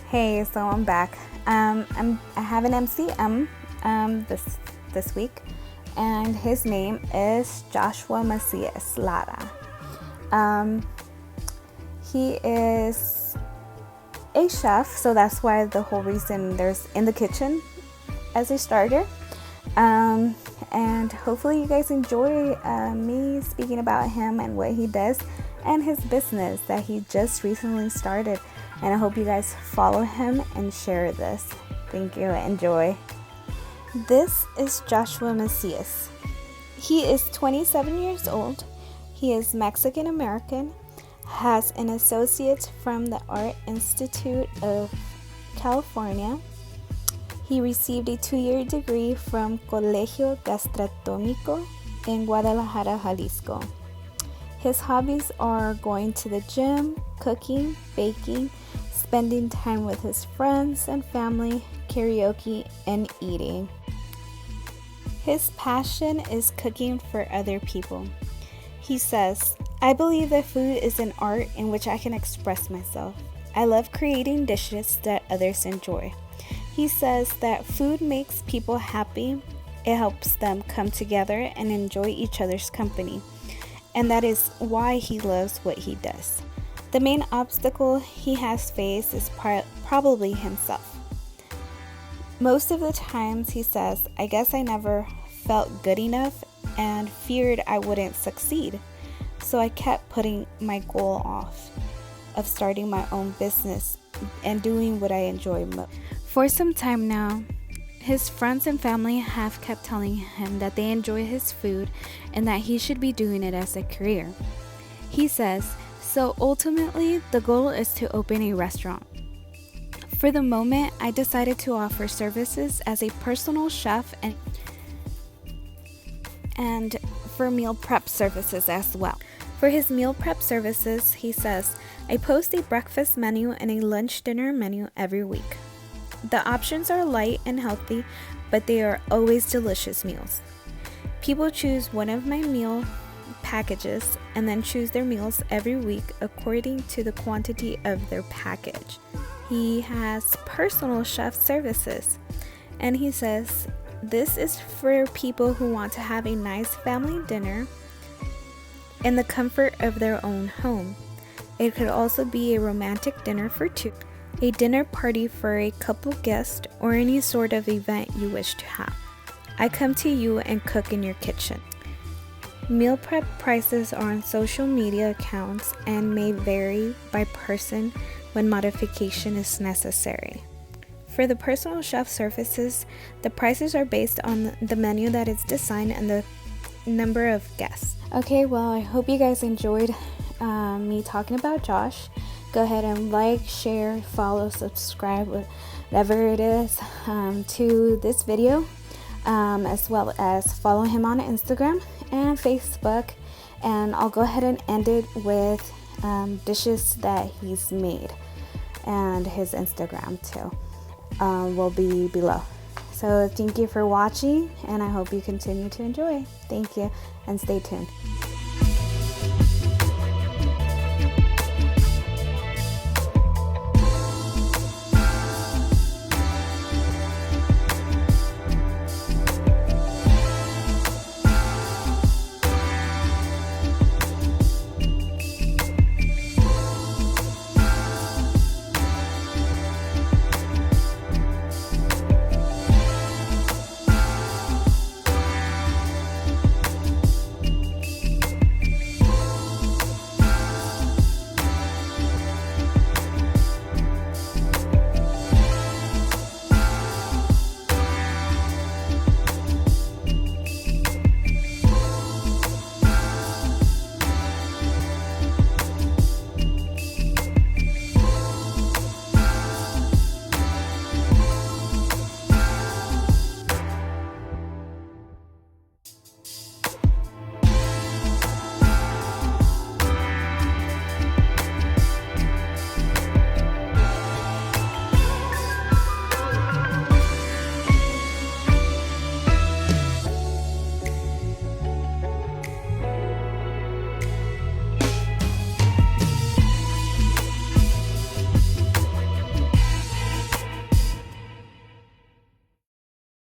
Hey, so I'm back. I have an MCM this week, and his name is Joshua Macias Lara. He is a chef, so that's why the whole reason there's in the kitchen as a starter. And hopefully you guys enjoy me speaking about him and what he does and his business that he just recently started. And I hope you guys follow him and share this. Thank you. Enjoy. This is Joshua Macias. He is 27 years old. He is Mexican American, has an associate from the Art Institute of California. He received a 2-year degree from Colegio Gastronomico in Guadalajara, Jalisco. His hobbies are going to the gym, cooking, baking, spending time with his friends and family, karaoke, and eating. His passion is cooking for other people. He says, "I believe that food is an art in which I can express myself. I love creating dishes that others enjoy." He says that food makes people happy. It helps them come together and enjoy each other's company. And that is why he loves what he does. The main obstacle he has faced is probably himself. Most of the times, he says, "I guess I never felt good enough and feared I wouldn't succeed. So I kept putting my goal off of starting my own business and doing what I enjoy most." For some time now, his friends and family have kept telling him that they enjoy his food and that he should be doing it as a career. He says, "So ultimately, the goal is to open a restaurant. For the moment, I decided to offer services as a personal chef and for meal prep services as well." For his meal prep services, he says, "I post a breakfast menu and a lunch dinner menu every week. The options are light and healthy, but they are always delicious meals. People choose one of my meal packages and then choose their meals every week according to the quantity of their package." He has personal chef services, and he says, "This is for people who want to have a nice family dinner in the comfort of their own home. It could also be a romantic dinner for two, a dinner party for a couple guests, or any sort of event you wish to have. I come to you and cook in your kitchen." Meal prep prices are on social media accounts and may vary by person when modification is necessary. For the personal chef services, the prices are based on the menu that is designed and the number of guests. Okay, well, I hope you guys enjoyed me talking about Josh. Go ahead and like, share, follow, subscribe, whatever it is, to this video, as well as follow him on Instagram and Facebook. And I'll go ahead and end it with dishes that he's made, and his Instagram too will be below. So thank you for watching, and I hope you continue to enjoy. Thank you, and stay tuned.